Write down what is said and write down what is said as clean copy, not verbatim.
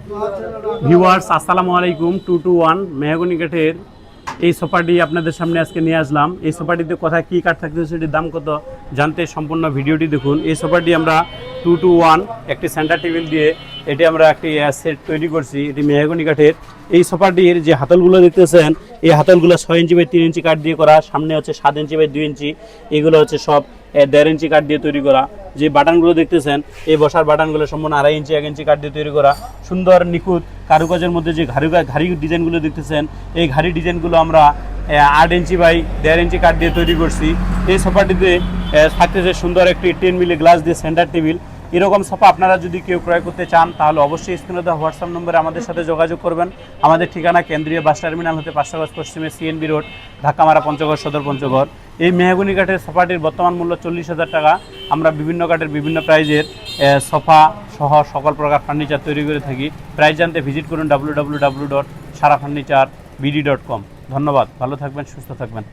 Viewers আসসালামু আলাইকুম। 221 mahogany কাঠের এই সোফাটি আপনাদের সামনে আজকে নিয়ে আসলাম। এই সোফাটিতে কোথায় কী কাঠ থাকতেছে, সেটির দাম কত জানতে সম্পূর্ণ ভিডিওটি দেখুন। এই সোফাটি আমরা 221 একটি সেন্টার টেবিল দিয়ে এটি আমরা একটি সেট তৈরি করছি। এটি মেহগনি কাঠের। এই সোফাটির যে হাতলগুলো দেখতেছেন, এই হাতলগুলো 6 ইঞ্চি বাই 3 ইঞ্চি কাঠ দিয়ে করা। সামনে হচ্ছে 7 ইঞ্চি বাই 2 ইঞ্চি, এগুলো হচ্ছে সব 1.5 ইঞ্চি কাঠ দিয়ে তৈরি করা। যে বাটনগুলো দেখতেছেন, এই বসার বাটনগুলো সম্পূর্ণ 2.5 ইঞ্চি 1 ইঞ্চি কাঠ দিয়ে তৈরি করা। সুন্দর নিখুঁত কারুকাজের মধ্যে যে ঘাড়ি ডিজাইনগুলো দেখতেছেন, এই ঘাড়ি ডিজাইনগুলো আমরা 8 ইঞ্চি বাই 1.5 ইঞ্চি কাঠ দিয়ে তৈরি করছি। এই সোফাটিতে থাকতেছে সুন্দর একটি 10 মিলি গ্লাস দিয়ে সেন্টার টেবিল। এরকম সোফা আপনারা যদি কেউ ক্রয় করতে চান, তাহলে অবশ্যই স্ক্রিনে দেওয়া হোয়াটসঅ্যাপ নম্বরে আমাদের সাথে যোগাযোগ করবেন। আমাদের ঠিকানা কেন্দ্রীয় বাস টার্মিনাল হতে 500 গজ পশ্চিমে সিএনবি রোড, ঢাকামারা পঞ্চগড় সদর পঞ্চগড়। এই মেহগনি কাঠের সোফাটির বর্তমান মূল্য 40,000 টাকা। আমরা বিভিন্ন কাঠের বিভিন্ন প্রাইজের সোফা সহ সকল প্রকার ফার্নিচার তৈরি করে থাকি। প্রাইস জানতে ভিজিট করুন www.sarafurniture.bd.com। ধন্যবাদ, ভালো থাকবেন, সুস্থ থাকবেন।